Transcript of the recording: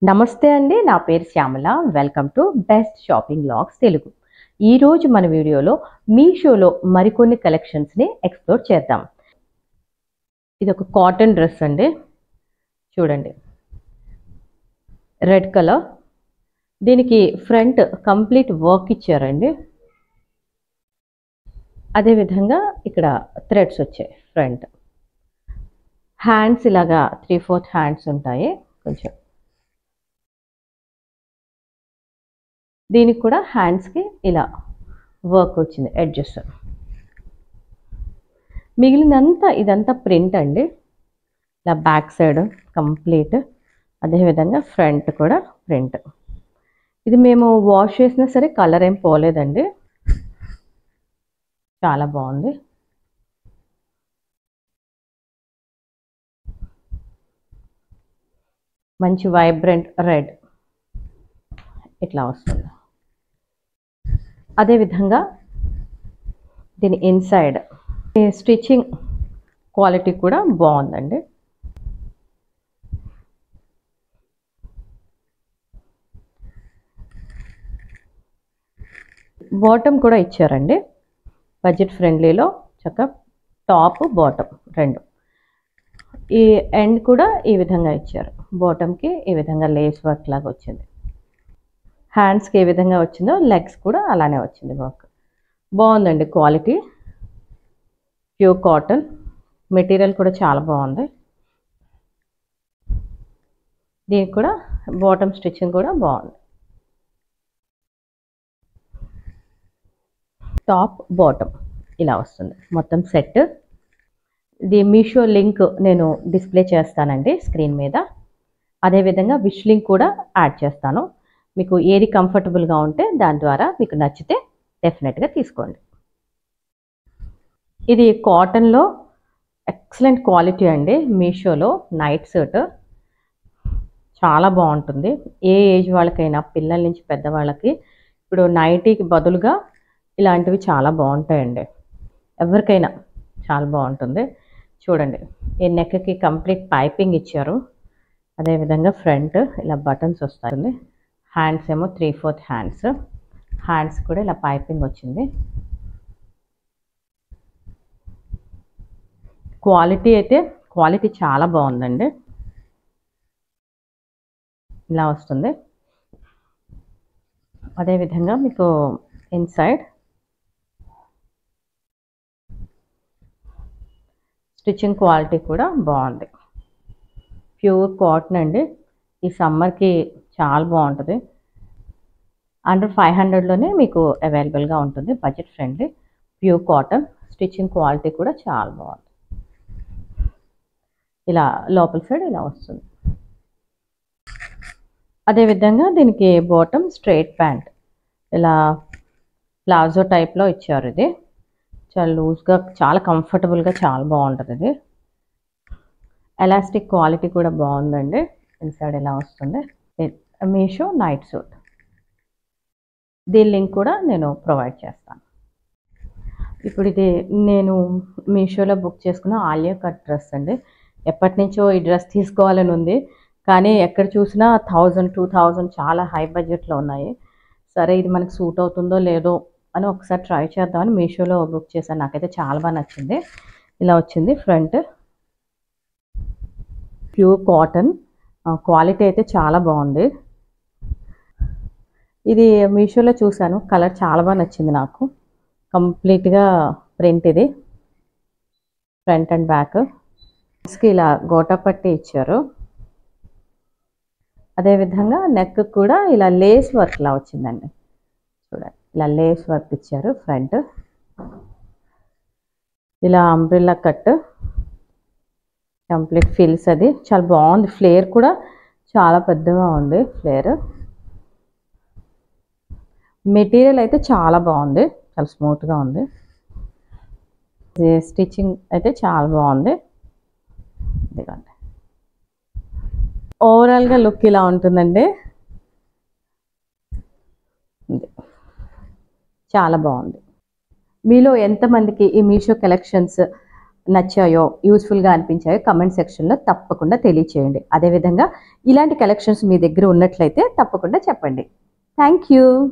నమస్తే అండి. నా పేరు Shyamala. Welcome to best shopping vlogs Telugu. ఈరోజు మన వీడియోలో మీషోలో మరికొన్ని కలెక్షన్స్ని ఎక్స్ప్లోర్ చేద్దాం. ఇది ఒక కాటన్ డ్రెస్ అండి. చూడండి, రెడ్ కలర్. దీనికి ఫ్రంట్ కంప్లీట్ వర్క్ ఇచ్చారండి. అదేవిధంగా ఇక్కడ థ్రెడ్స్ వచ్చాయి ఫ్రంట్. హ్యాండ్స్ ఇలాగా 3/4 హ్యాండ్స్ ఉంటాయి. కొంచెం దీనికి కూడా హ్యాండ్స్కి ఇలా వర్క్ వచ్చింది, ఎడ్జెస్. మిగిలినంతా ఇదంతా ప్రింట్ అండి. ఇలా బ్యాక్ సైడ్ కంప్లీట్, అదేవిధంగా ఫ్రంట్ కూడా ప్రింట్. ఇది మేము వాష్ చేసినా సరే కలర్ ఏం పోలేదండి. చాలా బాగుంది. మంచి వైబ్రెంట్ రెడ్ ఇట్లా వస్తుంది. అదేవిధంగా దీని ఇన్సైడ్ స్టిచ్చింగ్ క్వాలిటీ కూడా బాగుందండి. బాటమ్ కూడా ఇచ్చారండి. బడ్జెట్ ఫ్రెండ్లీలో చక్కగా టాప్ బాటమ్ రెండు. ఈ ఎండ్ కూడా ఈ విధంగా ఇచ్చారు. బాటమ్కి ఈ విధంగా లేస్ వర్క్ లాగా వచ్చింది. హ్యాండ్స్కి ఏ విధంగా వచ్చిందో లెగ్స్ కూడా అలానే వచ్చింది వర్క్. బాగుందండి క్వాలిటీ. ప్యూర్ కాటన్ మెటీరియల్ కూడా చాలా బాగుంది. దీనికి కూడా బాటమ్ స్టిచ్చింగ్ కూడా బాగుంది. టాప్ బాటమ్ ఇలా వస్తుంది మొత్తం సెట్. ఇది మీషో లింక్ నేను డిస్ప్లే చేస్తానండి స్క్రీన్ మీద. అదేవిధంగా విష్ లింక్ కూడా యాడ్ చేస్తాను. మీకు ఏది కంఫర్టబుల్గా ఉంటే దాని ద్వారా మీకు నచ్చితే డెఫినెట్గా తీసుకోండి. ఇది కాటన్లో ఎక్సలెంట్ క్వాలిటీ అండి. మీషోలో నైట్ సూట్ చాలా బాగుంటుంది. ఏ ఏజ్ వాళ్ళకైనా, పిల్లల నుంచి పెద్దవాళ్ళకి ఇప్పుడు నైటీకి బదులుగా ఇలాంటివి చాలా బాగుంటాయండి. ఎవరికైనా చాలా బాగుంటుంది. చూడండి, ఈ నెక్కి కంప్లీట్ పైపింగ్ ఇచ్చారు. అదేవిధంగా ఫ్రంట్ ఇలా బటన్స్ వస్తాయి. హ్యాండ్స్ ఏమో 3/4 హ్యాండ్స్. హ్యాండ్స్ కూడా ఇలా పైపింగ్ వచ్చింది. క్వాలిటీ చాలా బాగుందండి. ఇలా వస్తుంది. అదేవిధంగా మీకు ఇన్సైడ్ స్టిచ్చింగ్ క్వాలిటీ కూడా బాగుంది. ప్యూర్ కాటన్ అండి. ఈ సమ్మర్కి చాలా బాగుంటుంది. అండర్ 500లోనే మీకు అవైలబుల్గా ఉంటుంది. Budget friendly pure cotton. Stitching quality కూడా చాలా బాగుంది. ఇలా లోపల సైడ్ ఇలా వస్తుంది. అదేవిధంగా దీనికి బాటమ్ స్ట్రైట్ ప్యాంట్ ఇలా ప్లాజో టైప్లో ఇచ్చారు. ఇది చాలా లూజ్గా, చాలా కంఫర్టబుల్గా, చాలా బాగుంటుంది. ఇది ఎలాస్టిక్ క్వాలిటీ కూడా బాగుందండి. ఇన్సైడ్ ఇలా వస్తుంది. మీషో నైట్ సూట్, దీని లింక్ కూడా నేను ప్రొవైడ్ చేస్తాను. ఇప్పుడు ఇది నేను మీషోలో బుక్ చేసుకున్న ఆలియా కట్ డ్రెస్ అండి. ఎప్పటి నుంచో ఈ డ్రెస్ తీసుకోవాలని ఉంది, కానీ ఎక్కడ చూసినా 1000-2000 చాలా హై బడ్జెట్లో ఉన్నాయి. సరే, ఇది మనకు సూట్ అవుతుందో లేదో అని ఒకసారి ట్రై చేద్దామని మీషోలో బుక్ చేశాను. నాకైతే చాలా బాగా నచ్చింది. ఇలా వచ్చింది ఫ్రంట్. ప్యూర్ కాటన్ క్వాలిటీ అయితే చాలా బాగుంది. ఇది మీషోలో చూశాను, కలర్ చాలా బాగా నచ్చింది నాకు. కంప్లీట్గా ప్రింట్. ఇది ఫ్రంట్ అండ్ బ్యాక్. ఇలా గోటా పట్టి ఇచ్చారు. అదేవిధంగా నెక్ కూడా ఇలా లేస్ వర్క్ లా వచ్చిందండి. చూడండి, ఇలా లేస్ వర్క్ ఇచ్చారు ఫ్రంట్. ఇలా అంబ్రెల్లా కట్ కంప్లీట్ ఫిల్స్. అది చాలా బాగుంది. ఫ్లేర్ కూడా చాలా పెద్దగా ఉంది. ఫ్లేర్ మెటీరియల్ అయితే చాలా బాగుంది. చాలా స్మూత్గా ఉంది. స్టిచ్చింగ్ అయితే చాలా బాగుంది. ఇదిగోండి, ఓవరాల్గా లుక్ ఇలా ఉంటుందండి. చాలా బాగుంది. మీలో ఎంతమందికి ఈ మీషో కలెక్షన్స్ నచ్చాయో, యూస్ఫుల్గా అనిపించాయో కమెంట్ సెక్షన్లో తప్పకుండా తెలియచేయండి. అదేవిధంగా ఇలాంటి కలెక్షన్స్ మీ దగ్గర ఉన్నట్లయితే తప్పకుండా చెప్పండి. Thank you.